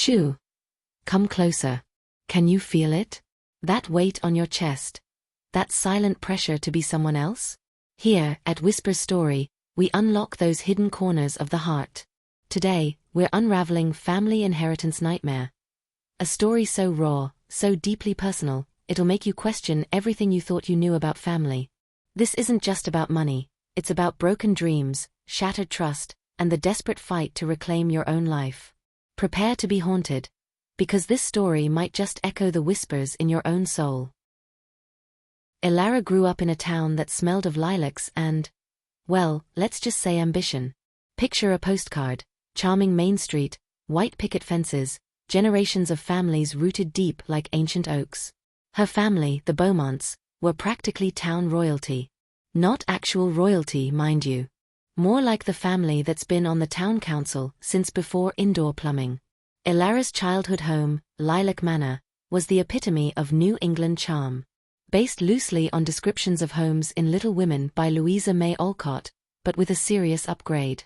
Shoo! Come closer. Can you feel it? That weight on your chest. That silent pressure to be someone else? Here, at Whisper's Story, we unlock those hidden corners of the heart. Today, we're unraveling Family Inheritance Nightmare. A story so raw, so deeply personal, it'll make you question everything you thought you knew about family. This isn't just about money, it's about broken dreams, shattered trust, and the desperate fight to reclaim your own life. Prepare to be haunted, because this story might just echo the whispers in your own soul. Elara grew up in a town that smelled of lilacs and, well, let's just say ambition. Picture a postcard, charming Main Street, white picket fences, generations of families rooted deep like ancient oaks. Her family, the Beaumonts, were practically town royalty. Not actual royalty, mind you. More like the family that's been on the town council since before indoor plumbing. Elara's childhood home, Lilac Manor, was the epitome of New England charm. Based loosely on descriptions of homes in Little Women by Louisa May Alcott, but with a serious upgrade.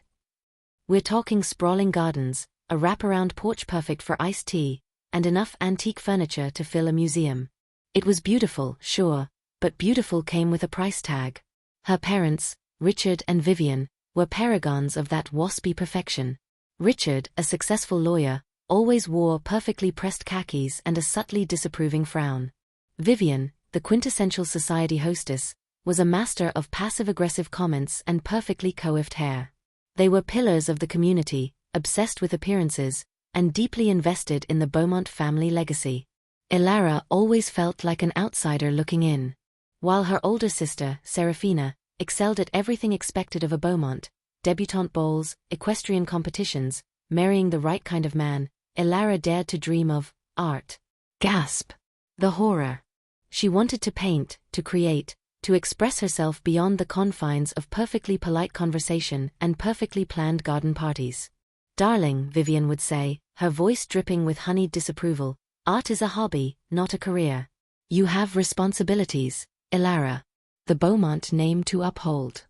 We're talking sprawling gardens, a wraparound porch perfect for iced tea, and enough antique furniture to fill a museum. It was beautiful, sure, but beautiful came with a price tag. Her parents, Richard and Vivian, were paragons of that waspy perfection. Richard, a successful lawyer, always wore perfectly pressed khakis and a subtly disapproving frown. Vivian, the quintessential society hostess, was a master of passive-aggressive comments and perfectly coiffed hair. They were pillars of the community, obsessed with appearances, and deeply invested in the Beaumont family legacy. Elara always felt like an outsider looking in. While her older sister, Serafina, excelled at everything expected of a Beaumont, debutante balls, equestrian competitions, marrying the right kind of man, Elara dared to dream of art. Gasp! The horror. She wanted to paint, to create, to express herself beyond the confines of perfectly polite conversation and perfectly planned garden parties. Darling, Vivian would say, her voice dripping with honeyed disapproval, art is a hobby, not a career. You have responsibilities, Elara. The Beaumont name to uphold.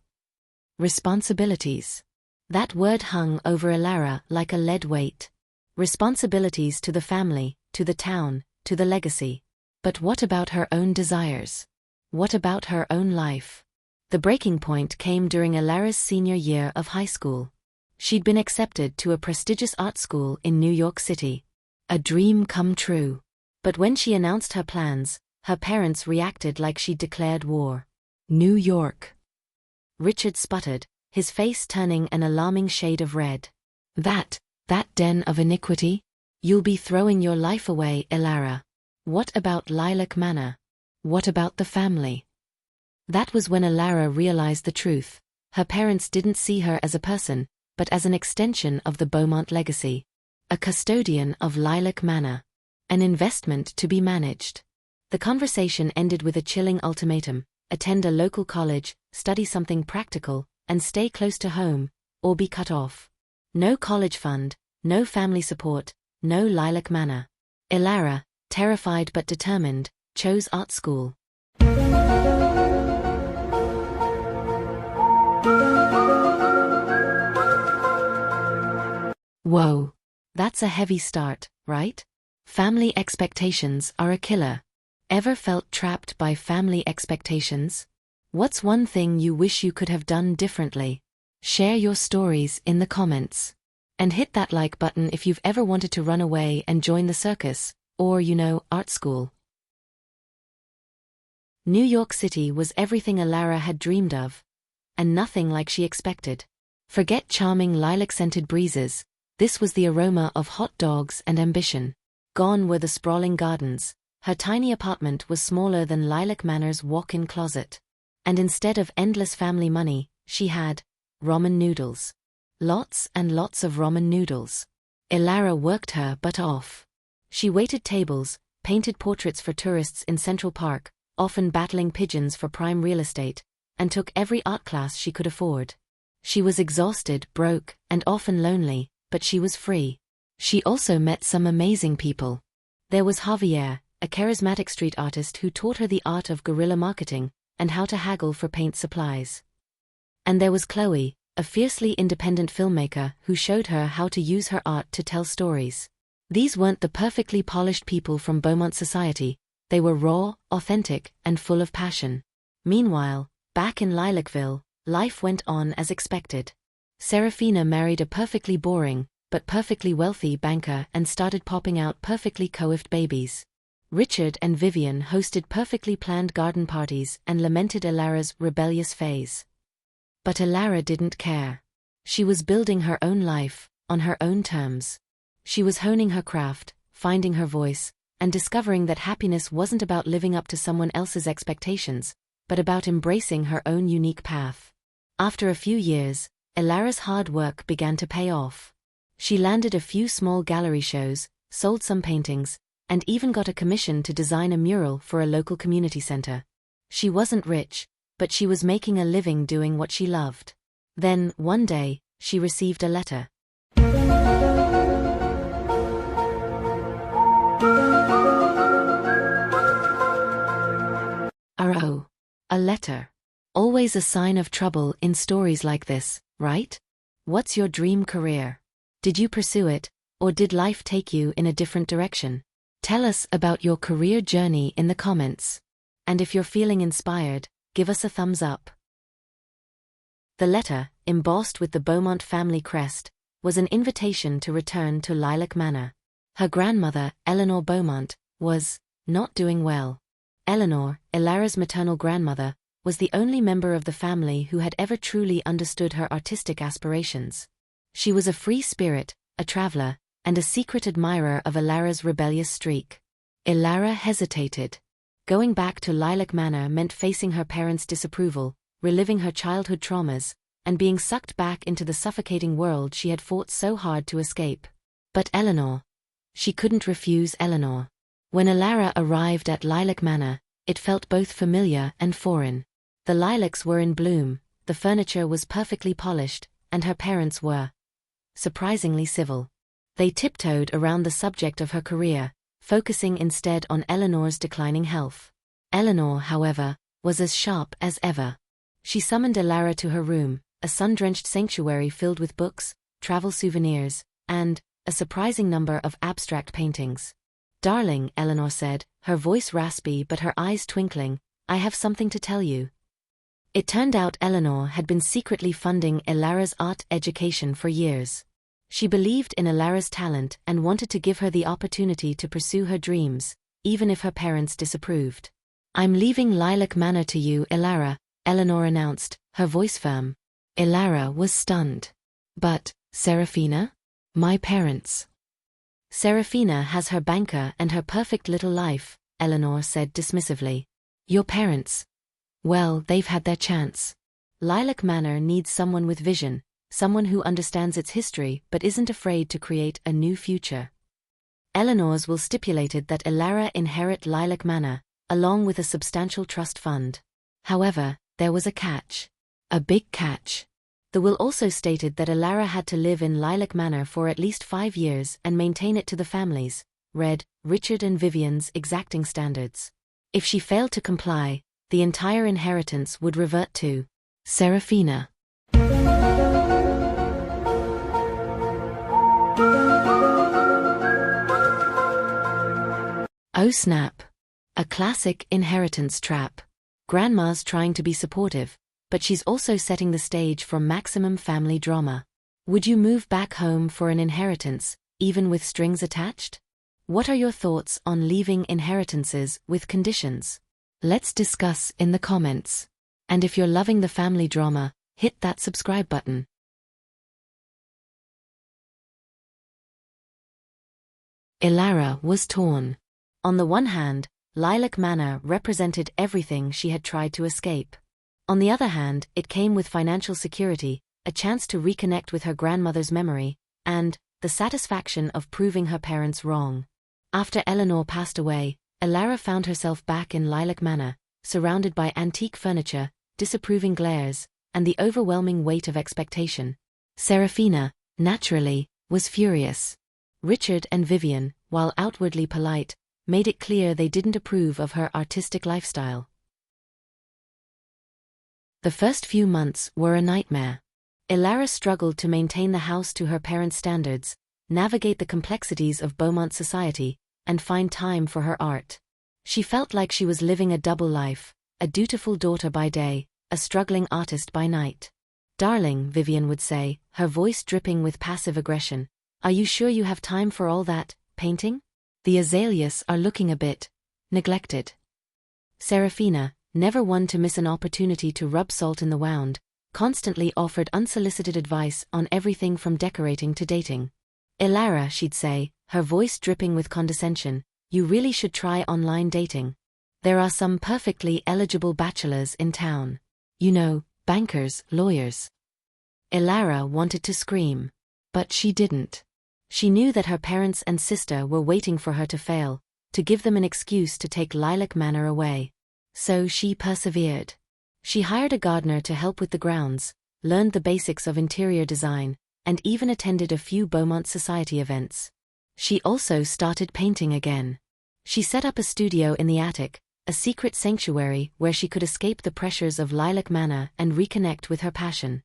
Responsibilities. That word hung over Elara like a lead weight. Responsibilities to the family, to the town, to the legacy. But what about her own desires? What about her own life? The breaking point came during Elara's senior year of high school. She'd been accepted to a prestigious art school in New York City. A dream come true. But when she announced her plans, her parents reacted like she'd declared war. New York. Richard sputtered, his face turning an alarming shade of red. That den of iniquity? You'll be throwing your life away, Elara. What about Lilac Manor? What about the family? That was when Elara realized the truth. Her parents didn't see her as a person, but as an extension of the Beaumont legacy. A custodian of Lilac Manor. An investment to be managed. The conversation ended with a chilling ultimatum: attend a local college, study something practical, and stay close to home, or be cut off. No college fund, no family support, no Lilac Manor. Elara, terrified but determined, chose art school. Whoa. That's a heavy start, right? Family expectations are a killer. Ever felt trapped by family expectations? What's one thing you wish you could have done differently? Share your stories in the comments. And hit that like button if you've ever wanted to run away and join the circus, or art school. New York City was everything Elara had dreamed of. And nothing like she expected. Forget charming lilac-scented breezes. This was the aroma of hot dogs and ambition. Gone were the sprawling gardens. Her tiny apartment was smaller than Lilac Manor's walk-in closet. And instead of endless family money, she had ramen noodles. Lots and lots of ramen noodles. Elara worked her butt off. She waited tables, painted portraits for tourists in Central Park, often battling pigeons for prime real estate, and took every art class she could afford. She was exhausted, broke, and often lonely, but she was free. She also met some amazing people. There was Javier, a charismatic street artist who taught her the art of guerrilla marketing and how to haggle for paint supplies. And there was Chloe, a fiercely independent filmmaker who showed her how to use her art to tell stories. These weren't the perfectly polished people from Beaumont society, they were raw, authentic, and full of passion. Meanwhile, back in Lilacville, life went on as expected. Serafina married a perfectly boring, but perfectly wealthy banker and started popping out perfectly coiffed babies. Richard and Vivian hosted perfectly planned garden parties and lamented Elara's rebellious phase. But Elara didn't care. She was building her own life, on her own terms. She was honing her craft, finding her voice, and discovering that happiness wasn't about living up to someone else's expectations, but about embracing her own unique path. After a few years, Elara's hard work began to pay off. She landed a few small gallery shows, sold some paintings, and even got a commission to design a mural for a local community center. She wasn't rich, but she was making a living doing what she loved. Then, one day, she received a letter. Oh, a letter. Always a sign of trouble in stories like this, right? What's your dream career? Did you pursue it, or did life take you in a different direction? Tell us about your career journey in the comments. And if you're feeling inspired, give us a thumbs up. The letter, embossed with the Beaumont family crest, was an invitation to return to Lilac Manor. Her grandmother, Eleanor Beaumont, was not doing well. Eleanor, Elara's maternal grandmother, was the only member of the family who had ever truly understood her artistic aspirations. She was a free spirit, a traveler, and a secret admirer of Elara's rebellious streak. Elara hesitated. Going back to Lilac Manor meant facing her parents' disapproval, reliving her childhood traumas, and being sucked back into the suffocating world she had fought so hard to escape. But Eleanor. She couldn't refuse Eleanor. When Elara arrived at Lilac Manor, it felt both familiar and foreign. The lilacs were in bloom, the furniture was perfectly polished, and her parents were surprisingly civil. They tiptoed around the subject of her career, focusing instead on Eleanor's declining health. Eleanor, however, was as sharp as ever. She summoned Elara to her room, a sun-drenched sanctuary filled with books, travel souvenirs, and a surprising number of abstract paintings. "Darling," Eleanor said, her voice raspy but her eyes twinkling, "I have something to tell you." It turned out Eleanor had been secretly funding Elara's art education for years. She believed in Elara's talent and wanted to give her the opportunity to pursue her dreams, even if her parents disapproved. "I'm leaving Lilac Manor to you, Elara," Eleanor announced, her voice firm. Elara was stunned. "But, Serafina? My parents." "Serafina has her banker and her perfect little life," Eleanor said dismissively. "Your parents? Well, they've had their chance. Lilac Manor needs someone with vision, someone who understands its history but isn't afraid to create a new future." Eleanor's will stipulated that Elara inherit Lilac Manor, along with a substantial trust fund. However, there was a catch. A big catch. The will also stated that Elara had to live in Lilac Manor for at least 5 years and maintain it to the family's, read, Richard and Vivian's exacting standards. If she failed to comply, the entire inheritance would revert to Serafina. Oh snap. A classic inheritance trap. Grandma's trying to be supportive, but she's also setting the stage for maximum family drama. Would you move back home for an inheritance, even with strings attached? What are your thoughts on leaving inheritances with conditions? Let's discuss in the comments. And if you're loving the family drama, hit that subscribe button. Elara was torn. On the one hand, Lilac Manor represented everything she had tried to escape. On the other hand, it came with financial security, a chance to reconnect with her grandmother's memory, and the satisfaction of proving her parents wrong. After Eleanor passed away, Elara found herself back in Lilac Manor, surrounded by antique furniture, disapproving glares, and the overwhelming weight of expectation. Serafina, naturally, was furious. Richard and Vivian, while outwardly polite, made it clear they didn't approve of her artistic lifestyle. The first few months were a nightmare. Elara struggled to maintain the house to her parents' standards, navigate the complexities of Beaumont society, and find time for her art. She felt like she was living a double life, a dutiful daughter by day, a struggling artist by night. "Darling," Vivian would say, her voice dripping with passive aggression, "are you sure you have time for all that painting? The azaleas are looking a bit neglected." Serafina, never one to miss an opportunity to rub salt in the wound, constantly offered unsolicited advice on everything from decorating to dating. "Elara," she'd say, her voice dripping with condescension, "you really should try online dating. There are some perfectly eligible bachelors in town. You know, bankers, lawyers." Elara wanted to scream. But she didn't. She knew that her parents and sister were waiting for her to fail, to give them an excuse to take Lilac Manor away. So she persevered. She hired a gardener to help with the grounds, learned the basics of interior design, and even attended a few Beaumont Society events. She also started painting again. She set up a studio in the attic, a secret sanctuary where she could escape the pressures of Lilac Manor and reconnect with her passion.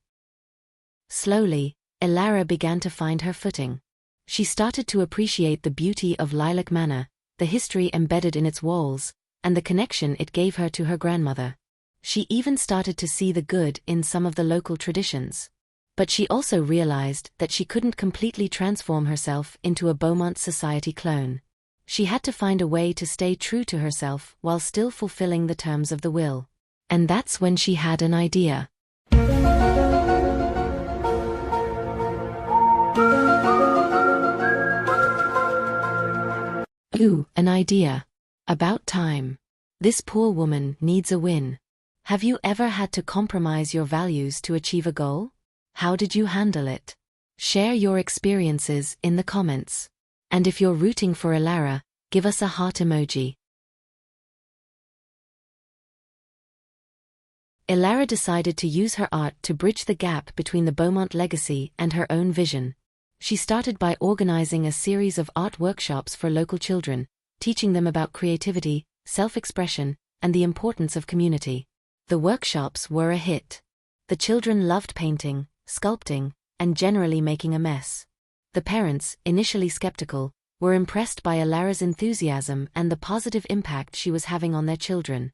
Slowly, Elara began to find her footing. She started to appreciate the beauty of Lilac Manor, the history embedded in its walls, and the connection it gave her to her grandmother. She even started to see the good in some of the local traditions. But she also realized that she couldn't completely transform herself into a Beaumont Society clone. She had to find a way to stay true to herself while still fulfilling the terms of the will. And that's when she had an idea. Ooh, an idea. About time. This poor woman needs a win. Have you ever had to compromise your values to achieve a goal? How did you handle it? Share your experiences in the comments. And if you're rooting for Elara, give us a heart emoji. Elara decided to use her art to bridge the gap between the Beaumont legacy and her own vision. She started by organizing a series of art workshops for local children, teaching them about creativity, self-expression, and the importance of community. The workshops were a hit. The children loved painting, sculpting, and generally making a mess. The parents, initially skeptical, were impressed by Elara's enthusiasm and the positive impact she was having on their children.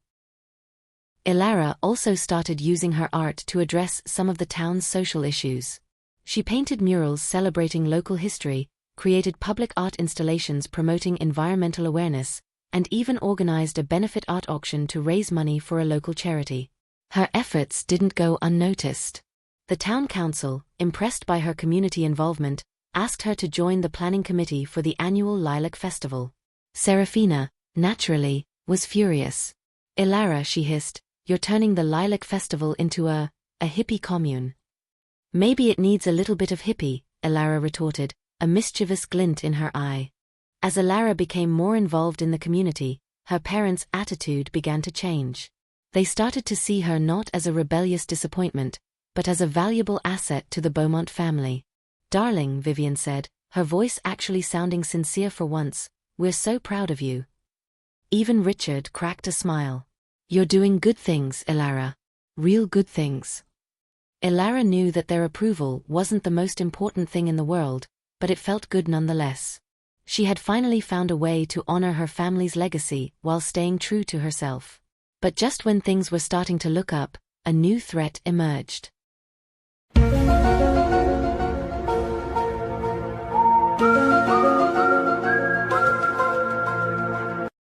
Elara also started using her art to address some of the town's social issues. She painted murals celebrating local history, created public art installations promoting environmental awareness, and even organized a benefit art auction to raise money for a local charity. Her efforts didn't go unnoticed. The town council, impressed by her community involvement, asked her to join the planning committee for the annual Lilac Festival. Serafina, naturally, was furious. "Elara," she hissed, "you're turning the Lilac Festival into a hippie commune." "Maybe it needs a little bit of hippie," Elara retorted, a mischievous glint in her eye. As Elara became more involved in the community, her parents' attitude began to change. They started to see her not as a rebellious disappointment, but as a valuable asset to the Beaumont family. "Darling," Vivian said, her voice actually sounding sincere for once, "we're so proud of you." Even Richard cracked a smile. "You're doing good things, Elara. Real good things." Elara knew that their approval wasn't the most important thing in the world, but it felt good nonetheless. She had finally found a way to honor her family's legacy while staying true to herself. But just when things were starting to look up, a new threat emerged.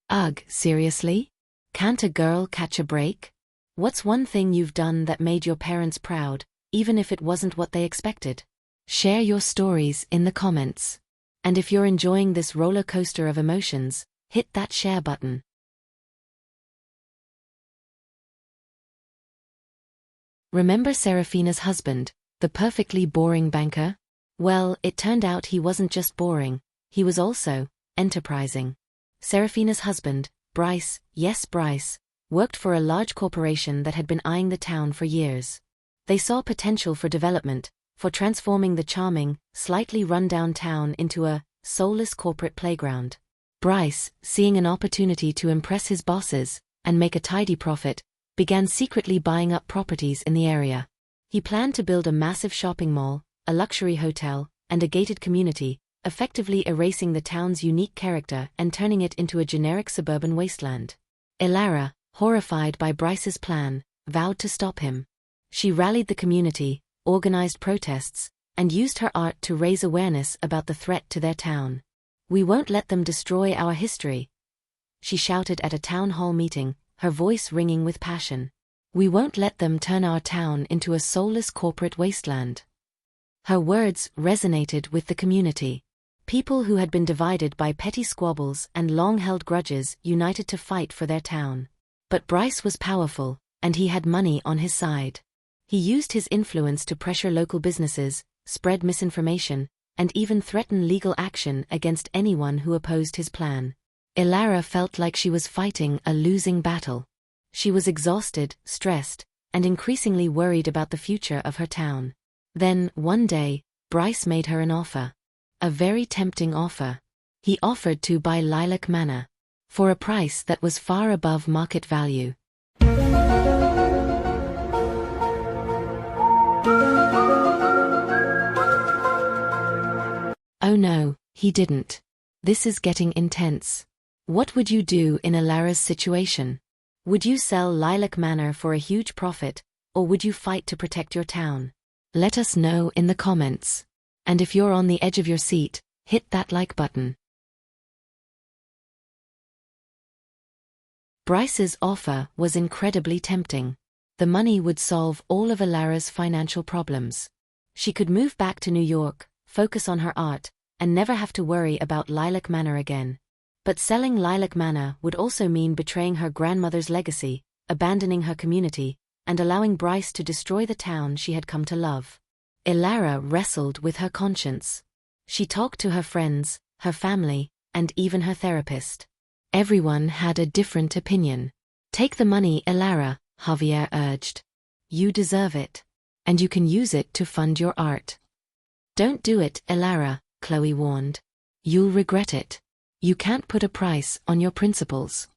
Ugh, seriously? Can't a girl catch a break? What's one thing you've done that made your parents proud, even if it wasn't what they expected? Share your stories in the comments. And if you're enjoying this roller coaster of emotions, hit that share button. Remember Serafina's husband, the perfectly boring banker? Well, it turned out he wasn't just boring, he was also enterprising. Serafina's husband, Bryce, yes Bryce, worked for a large corporation that had been eyeing the town for years. They saw potential for development, for transforming the charming, slightly run-down town into a soulless corporate playground. Bryce, seeing an opportunity to impress his bosses and make a tidy profit, began secretly buying up properties in the area. He planned to build a massive shopping mall, a luxury hotel, and a gated community, effectively erasing the town's unique character and turning it into a generic suburban wasteland. Elara, horrified by Bryce's plan, vowed to stop him. She rallied the community, organized protests, and used her art to raise awareness about the threat to their town. "We won't let them destroy our history," she shouted at a town hall meeting, her voice ringing with passion. "We won't let them turn our town into a soulless corporate wasteland." Her words resonated with the community. People who had been divided by petty squabbles and long-held grudges united to fight for their town. But Bryce was powerful, and he had money on his side. He used his influence to pressure local businesses, spread misinformation, and even threaten legal action against anyone who opposed his plan. Elara felt like she was fighting a losing battle. She was exhausted, stressed, and increasingly worried about the future of her town. Then, one day, Bryce made her an offer. A very tempting offer. He offered to buy Lilac Manor. For a price that was far above market value. Oh no, he didn't. This is getting intense. What would you do in Elara's situation? Would you sell Lilac Manor for a huge profit, or would you fight to protect your town? Let us know in the comments. And if you're on the edge of your seat, hit that like button. Bryce's offer was incredibly tempting. The money would solve all of Elara's financial problems. She could move back to New York, focus on her art, and never have to worry about Lilac Manor again. But selling Lilac Manor would also mean betraying her grandmother's legacy, abandoning her community, and allowing Bryce to destroy the town she had come to love. Elara wrestled with her conscience. She talked to her friends, her family, and even her therapist. Everyone had a different opinion. "Take the money, Elara," Javier urged. "You deserve it. And you can use it to fund your art." "Don't do it, Elara," Chloe warned. "You'll regret it. You can't put a price on your principles."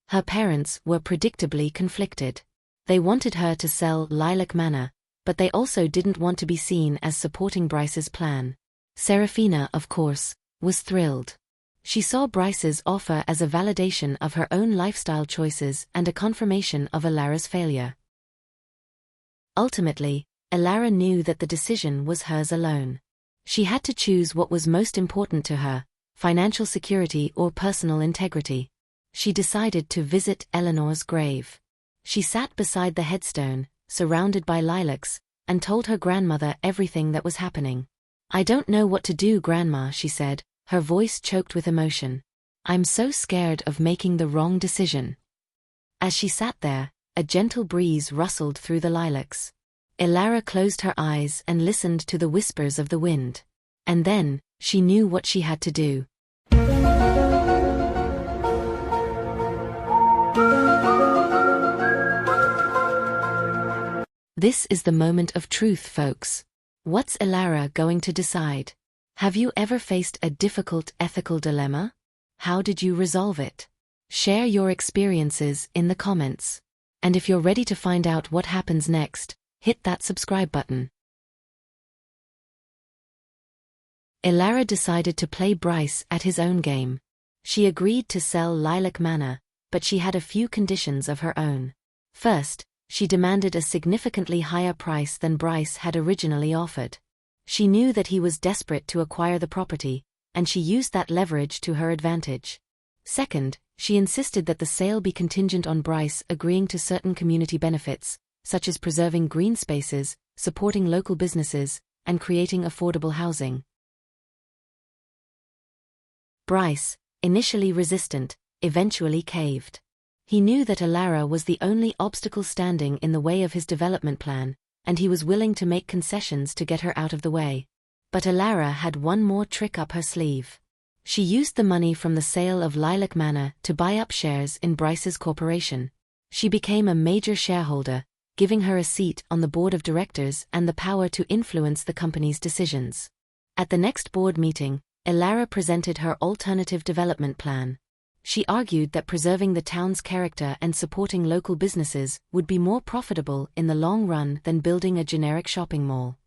Her parents were predictably conflicted. They wanted her to sell Lilac Manor, but they also didn't want to be seen as supporting Bryce's plan. Serafina, of course, was thrilled. She saw Bryce's offer as a validation of her own lifestyle choices and a confirmation of Elara's failure. Ultimately, Elara knew that the decision was hers alone. She had to choose what was most important to her, financial security or personal integrity. She decided to visit Eleanor's grave. She sat beside the headstone, surrounded by lilacs, and told her grandmother everything that was happening. "I don't know what to do, Grandma," she said, her voice choked with emotion. "I'm so scared of making the wrong decision." As she sat there, a gentle breeze rustled through the lilacs. Elara closed her eyes and listened to the whispers of the wind. And then, she knew what she had to do. This is the moment of truth, folks. What's Elara going to decide? Have you ever faced a difficult ethical dilemma? How did you resolve it? Share your experiences in the comments. And if you're ready to find out what happens next, hit that subscribe button. Elara decided to play Bryce at his own game. She agreed to sell Lilac Manor, but she had a few conditions of her own. First, she demanded a significantly higher price than Bryce had originally offered. She knew that he was desperate to acquire the property, and she used that leverage to her advantage. Second, she insisted that the sale be contingent on Bryce agreeing to certain community benefits, such as preserving green spaces, supporting local businesses, and creating affordable housing. Bryce, initially resistant, eventually caved. He knew that Elara was the only obstacle standing in the way of his development plan, and he was willing to make concessions to get her out of the way. But Elara had one more trick up her sleeve. She used the money from the sale of Lilac Manor to buy up shares in Bryce's corporation. She became a major shareholder, giving her a seat on the board of directors and the power to influence the company's decisions. At the next board meeting, Elara presented her alternative development plan. She argued that preserving the town's character and supporting local businesses would be more profitable in the long run than building a generic shopping mall.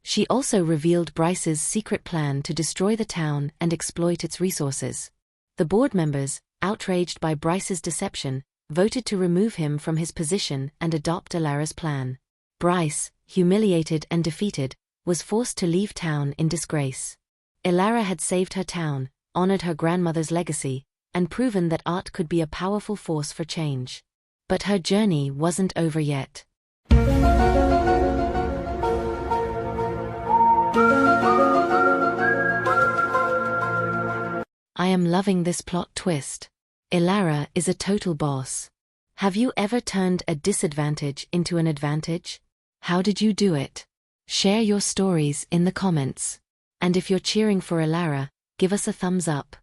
She also revealed Bryce's secret plan to destroy the town and exploit its resources. The board members, outraged by Bryce's deception, voted to remove him from his position and adopt Elara's plan. Bryce, humiliated and defeated, was forced to leave town in disgrace. Elara had saved her town, honored her grandmother's legacy, and proven that art could be a powerful force for change. But her journey wasn't over yet. I am loving this plot twist. Elara is a total boss. Have you ever turned a disadvantage into an advantage? How did you do it? Share your stories in the comments. And if you're cheering for Elara, give us a thumbs up.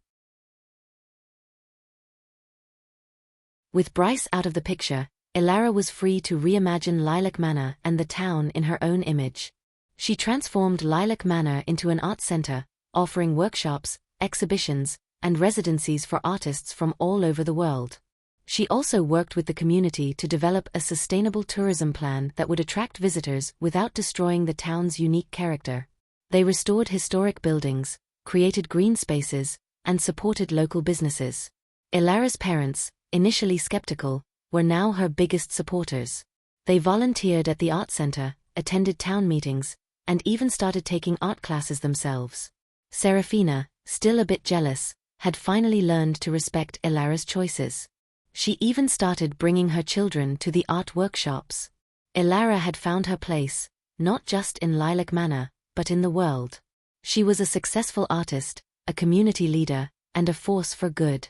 With Bryce out of the picture, Elara was free to reimagine Lilac Manor and the town in her own image. She transformed Lilac Manor into an art center, offering workshops, exhibitions, and residencies for artists from all over the world. She also worked with the community to develop a sustainable tourism plan that would attract visitors without destroying the town's unique character. They restored historic buildings, created green spaces, and supported local businesses. Elara's parents, initially skeptical, were now her biggest supporters. They volunteered at the art center, attended town meetings, and even started taking art classes themselves. Serafina, still a bit jealous, had finally learned to respect Elara's choices. She even started bringing her children to the art workshops. Elara had found her place, not just in Lilac Manor, but in the world. She was a successful artist, a community leader, and a force for good.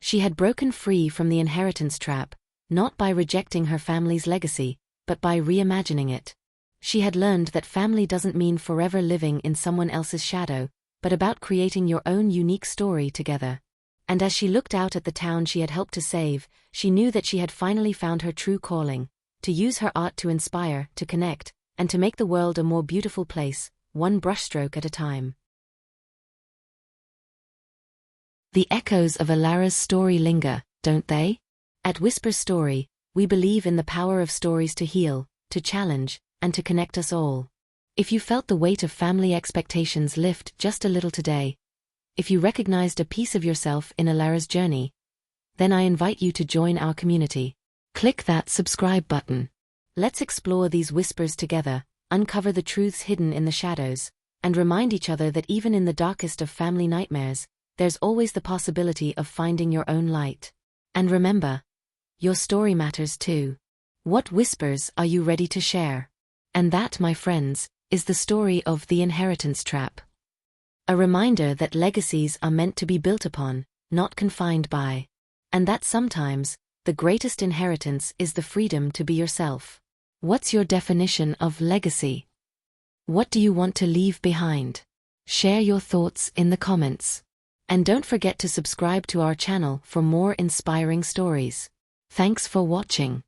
She had broken free from the inheritance trap, not by rejecting her family's legacy, but by reimagining it. She had learned that family doesn't mean forever living in someone else's shadow, but about creating your own unique story together. And as she looked out at the town she had helped to save, she knew that she had finally found her true calling, to use her art to inspire, to connect, and to make the world a more beautiful place, one brushstroke at a time. The echoes of Elara's story linger, don't they? At Whisper Story, we believe in the power of stories to heal, to challenge, and to connect us all. If you felt the weight of family expectations lift just a little today, if you recognized a piece of yourself in Elara's journey, then I invite you to join our community. Click that subscribe button. Let's explore these whispers together, uncover the truths hidden in the shadows, and remind each other that even in the darkest of family nightmares, there's always the possibility of finding your own light. And remember, your story matters too. What whispers are you ready to share? And that, my friends, is the story of The Inheritance Trap. A reminder that legacies are meant to be built upon, not confined by. And that sometimes, the greatest inheritance is the freedom to be yourself. What's your definition of legacy? What do you want to leave behind? Share your thoughts in the comments. And don't forget to subscribe to our channel for more inspiring stories. Thanks for watching.